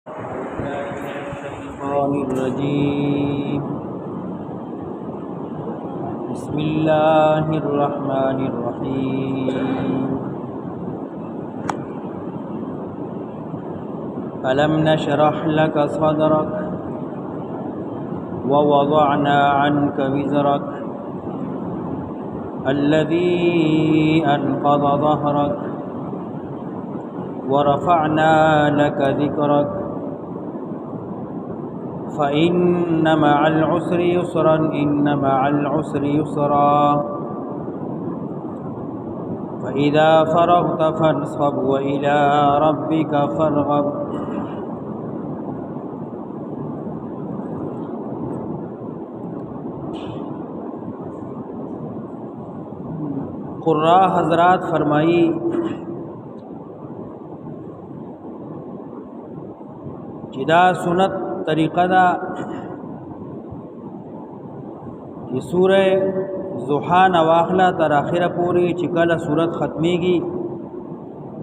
الشيطان الرجيم. بسم الله الرحمن الرحيم. ألم نشرح لك صدرك ووضعنا عنك وزرك الذي أنقض ظهرك ورفعنا لك ذكرك فإن مع العسر يسرا إن مع العسر يسرا فإذا فرغت فانصب وإلى ربك فارغب. قراء حضرات فرمائی جدا سنت طریقہ دا چې سورہ ضحا نواخلا تر اخره پوری چې کله سورت ختمیږي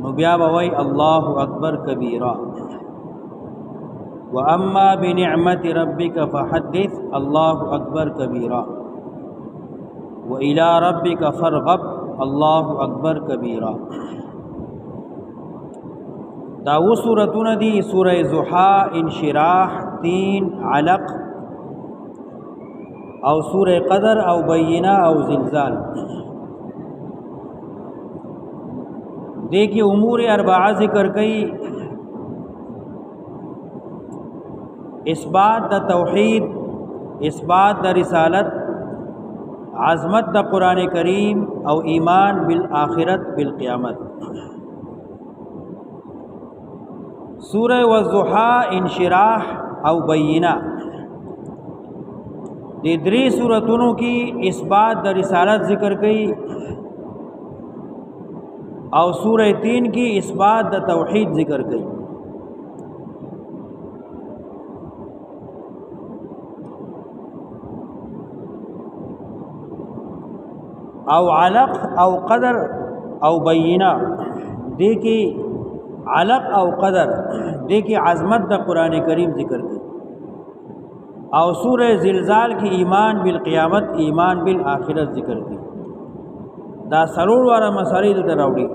نو بیا به وای الله اکبر کبیرا واما بنعمت ربک فحدث الله اکبر کبیرا والى ربک فارغب الله اکبر کبیرا. دا و سورتون دی سورہ ضحا، انشراح، تین، علق او سورہ قدر او بینہ او زلزال. دیکھیں امور اربعہ ذکر کئی، اثبات دا توحید، اثبات دا رسالت، عظمت دا قرآن کریم او ایمان بالآخرت بالقیامت. سورہ والضحا، انشراح او بینہ دی دری سورتونوں کی اثبات دا رسالت ذکر کئی او سورہ تین کی اثبات دا توحید ذکر کئی. او علق او قدر او بینہ دیکھی علق او قدر دیکھی عظمت دا قرآن کریم ذکر کی او سورہ زلزال کی ایمان بالقیامت، ایمان بالآخرت ذکر کی. دا سرور وارا مسائل دا راوڑی.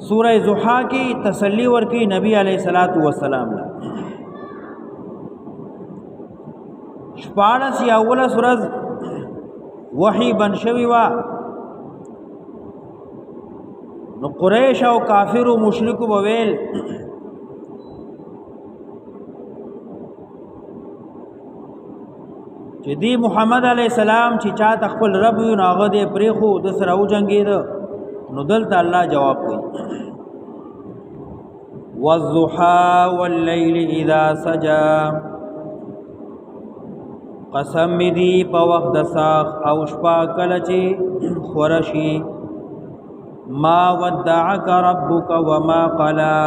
سورہ ضحا کی تسلی ورکی نبی علیہ السلام لا شپاڑس یا اولس رز وحی بنشوی وا نو قریش او کافر و مشرک بویل چې دی محمد علیہ السلام چې چا خپل رب یو ناغه دې پریخو د سره او جنگید نو دلته الله جواب کوي والضحى والليل اذا سجى. قسم می دی په وخت د ساخ او شپه کله چې خورشي. ما ودعك ربك وما قلى.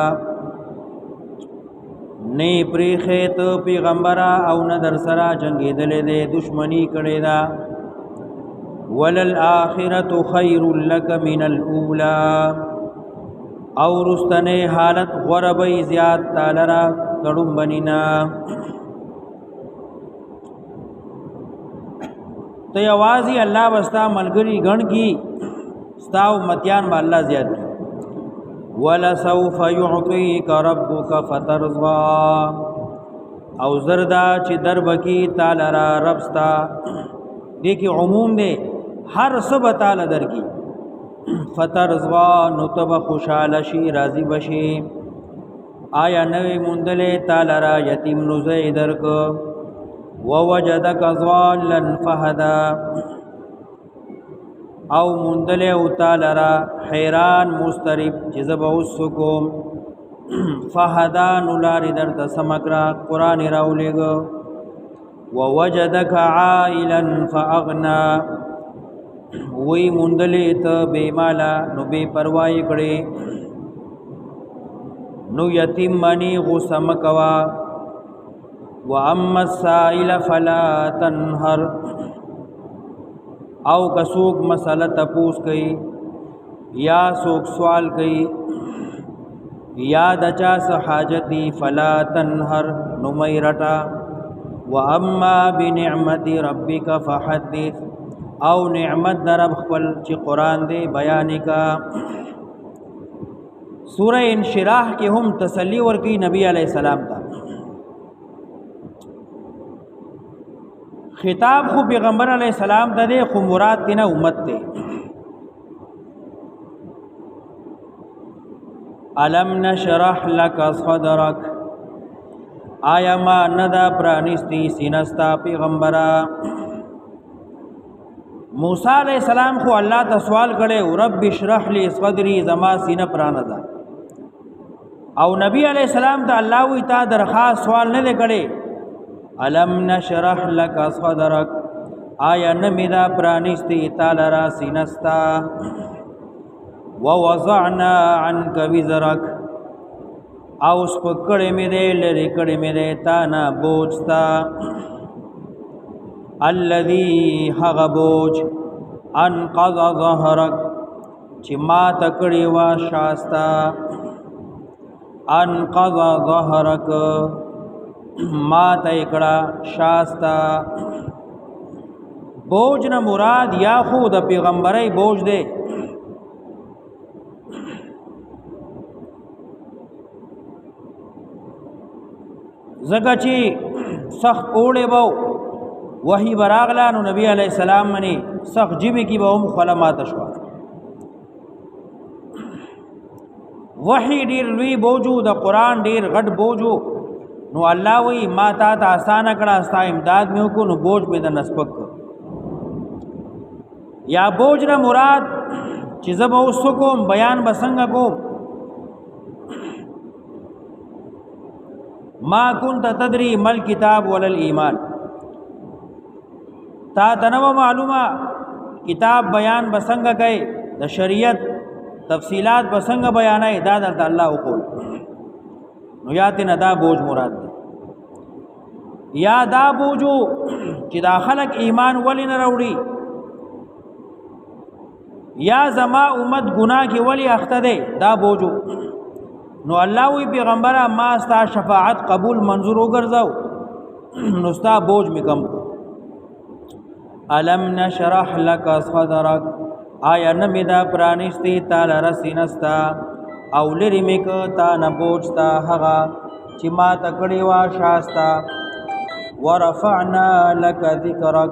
نی پریخیت پیغمبرا او نه در سره جنگیدلې دې دشمنی کړي دا. وللآخرة خیر لك من الاولى. او رستنه حالت غربی زیاد تالرا کډم بنینا. تو یوازی اللہ بستا ملګری گن کی ستاو متیان با اللہ زیاد کی. وَلَسَوْفَ يُعْطِيكَ رَبُّكَ فَتَرْضَى. او زردا چې دربکی تالرا ربستا دیکھی عموم دے ہر سب تال در کی. فَتَرْضَى نتب خوشحال شی راضی بشی. آیا نوی مندلے تالرا یتیم نزے درک. ووجدك ضالا فهدى. او مندل او تعالی حیران مسترب جذب اسکم فهدى نلار در تسمکرا قرآن راولېګ. ووجدك عائلا فاغنى. وی مندل ته بے مالا نو بے پروايي کړي نو یتیم منی غسم کوا. وَأَمَّا السَّائِلَ فَلَا تَنْهَرْ. او کسوک مسئلہ تپوس کئی یا سوک سوال کئی یا دچا حاجتی فلا تنهر نمیرٹا واما بنعمت ربک فحدث او نعمت در رب خپل چې قران دی بیان کا سورہ انشراح کې هم تسلی ورکی نبی علیہ السلام ته خطاب خو پیغمبر علیہ السلام ته دی خو مراد تینا امت ته الم نشرح لك صدرك آیا ما ندا پرانستی سینستا پیغمبرا موسی علیہ السلام خو الله ته سوال کړي رب اشرح لي صدري زما سینه پراندا او نبی علیہ السلام ته الله وی تا درخواست سوال نه کړي الم نشرح لك صدرك آیا نمیدا پرانستی تعالی را سینستا ووضعنا عنك وزرك او سپکړې مې دې لری کړې مې دې تا نه بوجتا الذي هغه بوج انقض ظهرك چې ما تکړې وا شاستا انقض ظهرك ما تکړه شاستا بوج نه مراد یا خو د پیغمبري بوج دی زکه چې سخت اوړې وو وحی براغلا نو نبی علیہ السلام منی سخت جیبی کی به هم خلمات شو وحی ډیر لوی بوجو د قران ډیر غټ بوجو نو الله وی ما تا ته آسان کړه استا امداد میو کو نو بوج به د نسبک یا بوج نه مراد چې زب اوس کوم بیان بسنګ کوم ما كنت تدري مل کتاب ولل ایمان تا تنو معلومه کتاب بیان بسنګ کوي د شریعت تفصیلات بسنګ بیانای دا د الله وقول نو یات نه دا بوج مراد دی یا دا بوجو چې دا خلق ایمان ولی نه وروړي یا زما امت گناہ کی ولی اخته ده دا بوجو نو الله وی پیغمبر ما ستا شفاعت قبول منظور وګرځاو نو ستا بوج می کم الم نشرح لك صدرك آیا نمیدا پرانستی تعالی رسینستا او لری میک تا نه بوجتا هغه چې ما تکړی وا شاستا ورفعنا لك ذکرك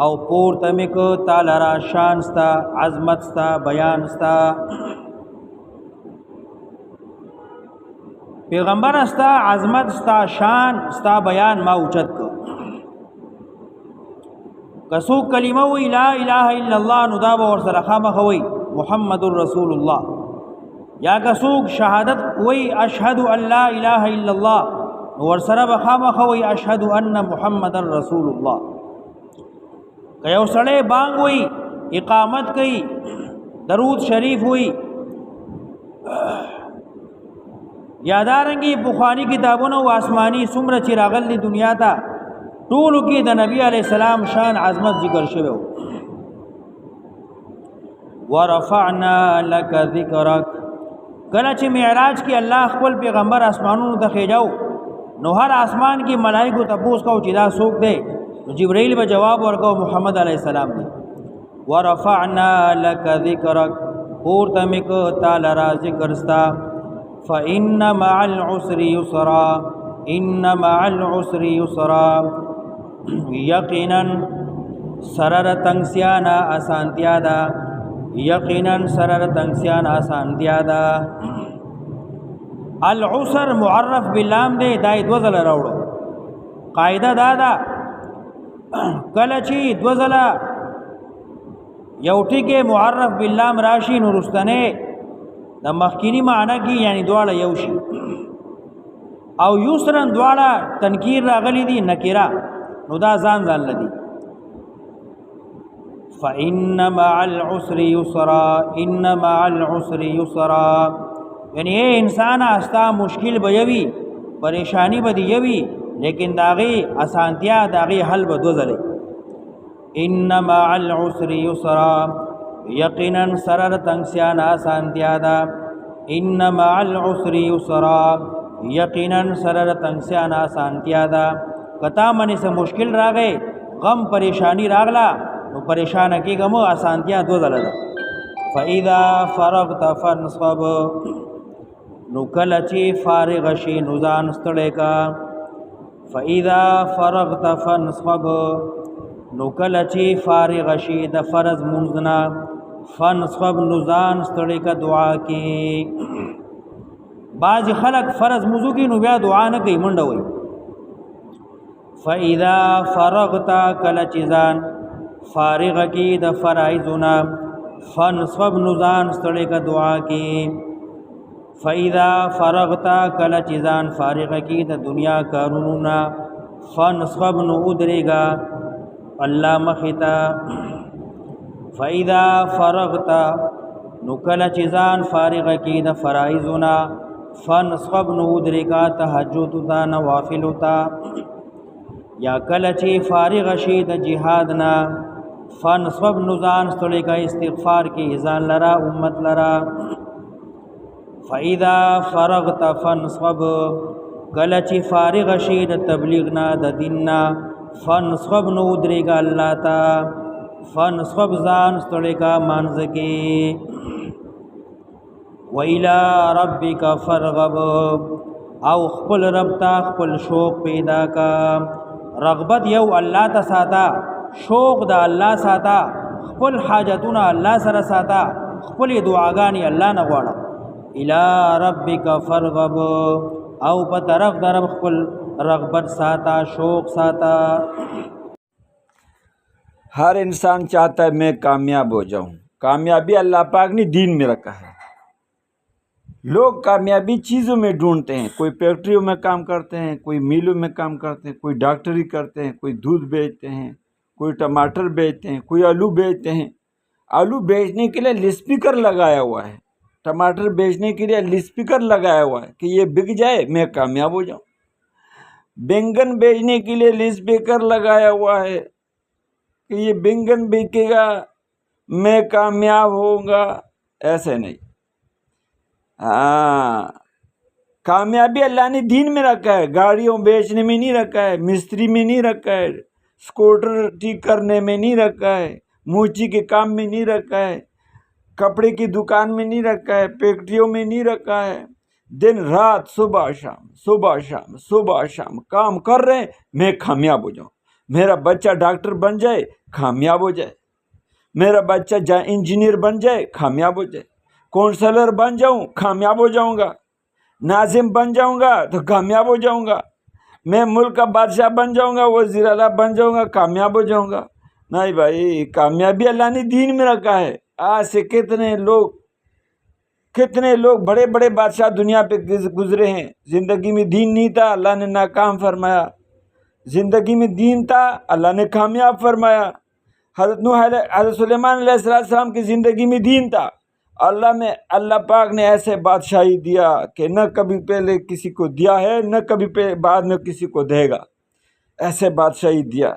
او پور تمیک تعالی را شانستا عظمتستا بیانستا پیغمبر استا عظمت استا شان استا بیان ما اوچت کو کسو کلمه وی لا اله الا الله نو دا به ور سره خامخ وی محمد رسول الله یا کسو شهادت وی اشهد ان لا اله الا الله ور سره به خامخ وی اشهد ان محمد رسول الله کيو سړی بانګ وی اقامت کوي درود شریف وی یادارنګي بخاری کتابونو او آسمانی سمره چې راغلي دنیا ته ټولو کې د نبی علی السلام شان عظمت ذکر شوی ورفعنا لك ذکرک کله چې معراج کې الله خپل پیغمبر اسمانونو ته خېجاو نو هر اسمان کې ملائکه تپوس کو چې دا څوک دی جبرائیل به جواب ورکاو محمد علی السلام دی ورفعنا لك ذکرک اور تمک تعالی را ذکر استا فإن مع العسر يسرا إن مع العسر يسرا یقینا سرر تنگسیانا آسانتیا دا یقینا سرر تنگسیانا آسانتیا دا العسر معرف باللام دے دای دوزل راوڑو قاعده دادا کلچی دوزل یوٹی کے معرف باللام راشی نورستنے د مخکینی معنی کی یعنی دواړه یو شي او یسرن دواړه تنکیر راغلی دي نکرا نو دا ځان لدی فإن مع العسر يسرا إن مع العسر يسرا یعنی اے انسان استا مشکل بیوی پریشانی بدی یوی لیکن داغي اسانتیا داغي حل بدوزله ان مع العسر يسرا یقینا سرر تنگسیان آسانتیا دا ان مع العسر یسرا، یقیناً سره د تنګسیا نه آسانتیا ده. کتا منې څه مشکل راغی، غم پریشانی راغله، نو پریشانه کېږه مه، آسانتیا دو ځله ده. فاذا فرغت فانصب، نو کله چې فارغ شي نو ځان ستړی کا. فاذا فرغت فانصب، نو کله چې فارغ شي د فرض مونځ نه، فانصب نو ځان ستړی کا دعا کې. بعض خلق فرض موضوع کې نو بیا دعا نه کوي، منډه وي. فاذا فرغت، کله چې ځان فارغ کی د فرایضونه، فانصب نو ځان ستړی کا دعا کې. فاذا فرغت، کله چې ځان فارغ کی د دنیا کارونو نه، فانصب نو ودرېږه الله مخې ته. فاذا فرغت، نو کله چې ځان فارغ کی د فرایضونه، فانصب نو ودرېږه تهجد ته، نوافلو ته. یا کله چې فارغ شي د جهاد نه، فانصب نو ځان ستړی کا استغفار کې ځان لرا امت لرا. فاذا فرغت فانصب، کله چې فارغ شي د تبلیغ نه د دین نه، فانصب نو ودرېږه الله ته. فانصب ځان ستړی کا مانځه کې. وإلى ربك فرغب، او خپل رب ته خپل شوق پیدا کا. رغبت یو الله ته ساته، شوق د الله ساته، خپل حاجتونه الله سره ساته، خپل دعاګانې الله نه غواړه. الى ربک فرغب، او په طرف د رب خپل رغبت ساته، شوق ساته. ہر انسان چاہتا ہے میں کامیاب ہو جاؤں. کامیابی اللہ پاک نے دین میں رکھا ہے. لوگ کامیابی چیزوں میں ڈھونڈتے ہیں. کوئی فیکٹریوں میں کام کرتے ہیں، کوئی میلوں میں کام کرتے ہیں، کوئی ڈاکٹری کرتے ہیں، کوئی دودھ بیچتے ہیں، کوئی ٹماٹر بیچتے ہیں، کوئی آلو بیچتے ہیں. آلو بیچنے کے لیے لسپیکر لگایا ہوا ہے، ٹماٹر بیچنے کے لیے لسپیکر لگایا ہوا ہے کہ یہ بک جائے میں کامیاب ہو جاؤں. بینگن بیچنے کے لیے لسپیکر لگایا ہوا ہے کہ یہ بینگن بکے گا میں کامیاب ہوں گا. ایسے نہیں. ہاں، کامیابی اللہ نے دین میں رکھا ہے. گاڑیوں بیچنے میں نہیں رکھا ہے، مستری میں نہیں رکھا ہے، اسکوٹر ٹھیک کرنے میں نہیں رکھا ہے، موچی کے کام میں نہیں رکھا ہے، کپڑے کی دکان میں نہیں رکھا ہے، فیکٹریوں میں نہیں رکھا ہے. دن رات، صبح شام، صبح شام، صبح شام کام کر رہے ہیں میں کامیاب ہو جاؤں. میرا بچہ ڈاکٹر بن جائے کامیاب ہو جائے، میرا بچہ انجینئر بن جائے کامیاب ہو جائے، کونسلر بن جاؤں کامیاب ہو جاؤں گا، ناظم بن جاؤں گا تو کامیاب ہو جاؤں گا، میں ملک کا بادشاہ بن جاؤں گا، وزیر اعلیٰ بن جاؤں گا، کامیاب ہو جاؤں گا. نہیں بھائی، کامیابی اللہ نے دین میں رکھا ہے. آج سے کتنے لوگ بڑے بڑے بادشاہ دنیا پہ گزرے ہیں، زندگی میں دین نہیں تھا، اللہ نے ناکام فرمایا. زندگی میں دین تھا، اللہ نے کامیاب فرمایا. حضرت سلیمان علیہ السلام کی زندگی میں دین تھا، اللہ پاک نے ایسے بادشاہی دیا کہ نہ کبھی پہلے کسی کو دیا ہے، نہ کبھی بعد میں کسی کو دے گا. ایسے بادشاہی دیا.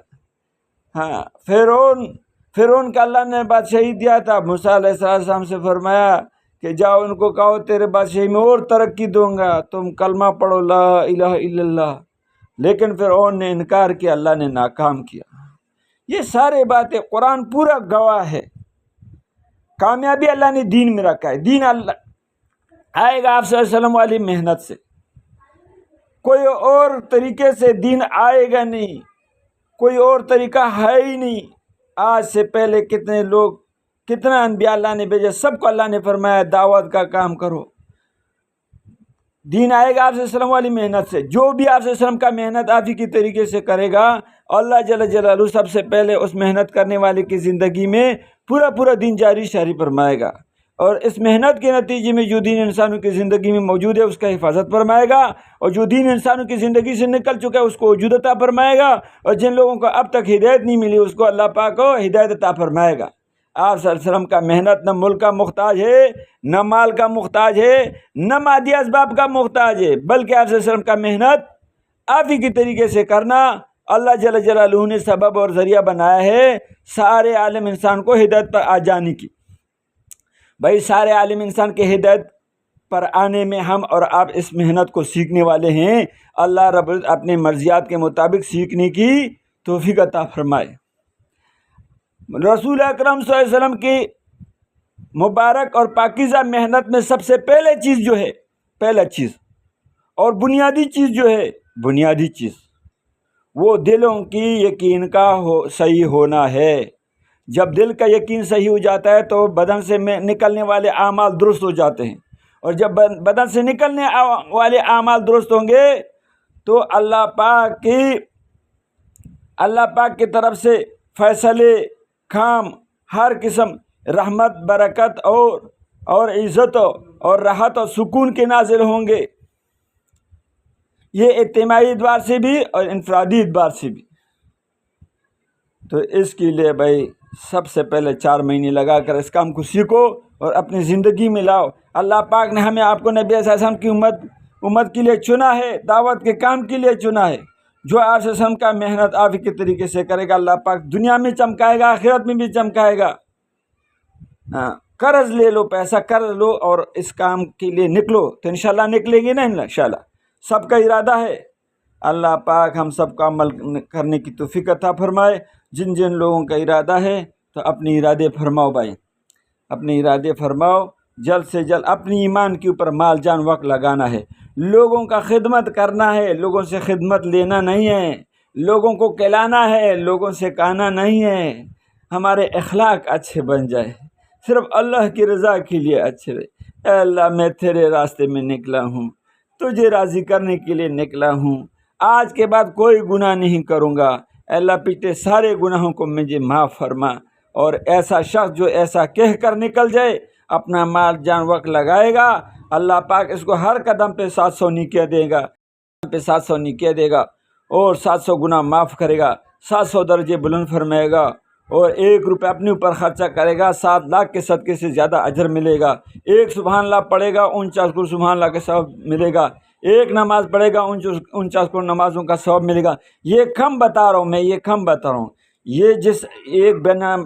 ہاں، فرعون کا اللہ نے بادشاہی دیا تھا. موسیٰ علیہ السلام سے فرمایا کہ جاؤ ان کو کہو تیرے بادشاہی میں اور ترقی دوں گا، تم کلمہ پڑھو لا الہ الا اللہ. لیکن فرعون نے انکار کیا، اللہ نے ناکام کیا. یہ سارے باتیں قرآن پورا گواہ ہے. کامیابی اللہ نے دین میں رکھا ہے. دین اللہ آئے گا آپ صلی اللہ علیہ وسلم والی محنت سے، کوئی اور طریقے سے دین آئے گا نہیں، کوئی اور طریقہ ہے ہی نہیں. آج سے پہلے کتنا انبیاء اللہ نے بھیجا، سب کو اللہ نے فرمایا دعوت کا کام کرو. دین آئے گا آپ صلی اللہ علیہ وسلم والی محنت سے. جو بھی آپ صلی اللہ علیہ وسلم کا محنت آپ ہی کی طریقے سے کرے گا، اللہ جل جلالہ سب سے پہلے اس محنت کرنے والے کی زندگی میں پورا دین جاری فرمائے گا. اور اس محنت کے نتیجے میں جو دین انسانوں کی زندگی میں موجود ہے اس کا حفاظت فرمائے گا، اور جو دین انسانوں کی زندگی سے نکل چکا ہے اس کو وجود عطا فرمائے گا، اور جن لوگوں کو اب تک ہدایت نہیں ملی اس کو اللہ پاک کو ہدایت عطا فرمائے گا. آپ صلی اللہ علیہ وسلم کا محنت نہ ملک کا محتاج ہے، نہ مال کا محتاج ہے، نہ مادی اسباب کا محتاج ہے، بلکہ آپ صلی اللہ علیہ وسلم کا محنت آپ ہی کی طریقے سے کرنا اللہ جل جلالہ نے سبب اور ذریعہ بنایا ہے سارے عالم انسان کو ہدایت پر آ جانے کی. بھائی سارے عالم انسان کی ہدایت پر آنے میں ہم اور آپ اس محنت کو سیکھنے والے ہیں۔ اللہ رب العزت اپنے مرضیات کے مطابق سیکھنے کی توفیق عطا فرمائے۔ رسول اکرم صلی اللہ علیہ وسلم کی مبارک اور پاکیزہ محنت میں سب سے پہلے چیز جو ہے، پہلا چیز اور بنیادی چیز جو ہے، بنیادی چیز وہ دلوں کی یقین کا صحیح ہونا ہے۔ جب دل کا یقین صحیح ہو جاتا ہے تو بدن سے نکلنے والے اعمال درست ہو جاتے ہیں، اور جب بدن سے نکلنے والے اعمال درست ہوں گے تو اللہ پاک کی طرف سے فیصلے، کام، ہر قسم رحمت، برکت اور عزت اور راحت اور سکون کے نازل ہوں گے، یہ اجتماعی اعتبار سے بھی اور انفرادی اعتبار سے بھی۔ تو اس کے لیے بھائی سب سے پہلے 4 مہینے لگا کر اس کام کو سیکھو اور اپنی زندگی میں لاؤ۔ اللہ پاک نے ہمیں آپ کو نبی صلی اللہ علیہ وسلم کی امت کے لیے چنا ہے، دعوت کے کام کے لیے چنا ہے۔ جو آپ صلی اللہ علیہ وسلم کا محنت آپ کے طریقے سے کرے گا، اللہ پاک دنیا میں چمکائے گا، آخرت میں بھی چمکائے گا۔ قرض لے لو، پیسہ قرض لو اور اس کام کے لیے نکلو تو انشاءاللہ نکلے گی نا انشاءاللہ۔ سب کا ارادہ ہے، اللہ پاک ہم سب کا عمل کرنے کی توفیق عطا فرمائے۔ جن لوگوں کا ارادہ ہے تو اپنے ارادے فرماؤ بھائی، اپنے ارادے فرماؤ، جلد سے جلد اپنی ایمان کے اوپر مال جان وقت لگانا ہے، لوگوں کا خدمت کرنا ہے، لوگوں سے خدمت لینا نہیں ہے، لوگوں کو کھلانا ہے، لوگوں سے کہنا نہیں ہے۔ ہمارے اخلاق اچھے بن جائے، صرف اللہ کی رضا کے لیے اچھے رہے۔ اے اللہ میں تیرے راستے میں نکلا ہوں، تجھے راضی کرنے کے لیے نکلا ہوں، آج کے بعد کوئی گناہ نہیں کروں گا۔ اے اللہ پچھلے سارے گناہوں کو مجھے معاف فرما۔ اور ایسا شخص جو ایسا کہہ کر نکل جائے، اپنا مال جان وقت لگائے گا، اللہ پاک اس کو ہر قدم پہ 700 نیکیاں دے گا، 700 نیکیاں دے گا اور 700 گناہ معاف کرے گا، 700 درجے بلند فرمائے گا، اور 1 روپے اپنے اوپر خرچہ کرے گا، 7 لاکھ کے صدقے سے زیادہ اجر ملے گا۔ 1 سبحان اللہ پڑھے گا، 49 کو سبحان اللہ کا ثواب ملے گا۔ 1 نماز پڑھے گا، 49 کو نمازوں کا ثواب ملے گا۔ یہ کم بتا رہا ہوں میں، یہ کم بتا رہا ہوں۔ یہ جس ایک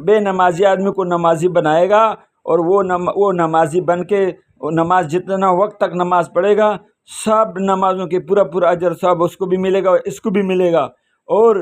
بے نمازی آدمی کو نمازی بنائے گا اور وہ نمازی بن کے نماز جتنا وقت تک نماز پڑھے گا، سب نمازوں کے پورا اجر ثواب اس کو بھی ملے گا اور اس کو بھی ملے گا۔ اور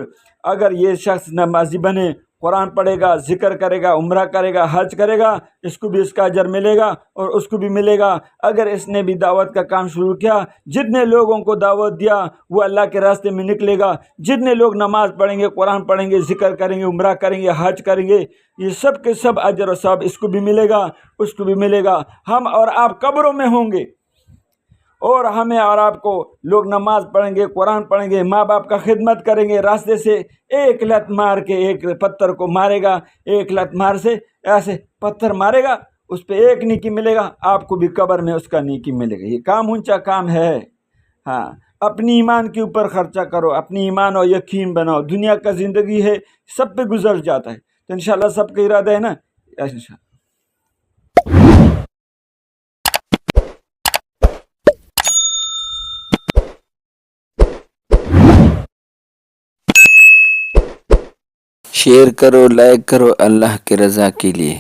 اگر یہ شخص نمازی بنے، قرآن پڑھے گا، ذکر کرے گا، عمرہ کرے گا، حج کرے گا، اس کو بھی اس کا اجر ملے گا اور اس کو بھی ملے گا۔ اگر اس نے بھی دعوت کا کام شروع کیا، جتنے لوگوں کو دعوت دیا وہ اللہ کے راستے میں نکلے گا، جتنے لوگ نماز پڑھیں گے، قرآن پڑھیں گے، ذکر کریں گے، عمرہ کریں گے، حج کریں گے، یہ سب کے سب اجر و ثواب اس کو بھی ملے گا، اس کو بھی ملے گا۔ ہم اور آپ قبروں میں ہوں گے اور ہمیں اور آپ کو لوگ نماز پڑھیں گے، قرآن پڑھیں گے، ماں باپ کا خدمت کریں گے، راستے سے ایک لت مار کے ایک پتھر کو مارے گا، ایک لت مار سے ایسے پتھر مارے گا، اس پہ 1 نیکی ملے گا، آپ کو بھی قبر میں اس کا نیکی ملے گا۔ یہ کام اونچا کام ہے۔ ہاں، اپنی ایمان کے اوپر خرچہ کرو، اپنی ایمان اور یقین بناؤ۔ دنیا کا زندگی ہے، سب پہ گزر جاتا ہے، تو انشاءاللہ سب کا ارادہ ہے نا انشاءاللہ۔ شیئر کرو، لائک کرو اللہ کی رضا کے لیے۔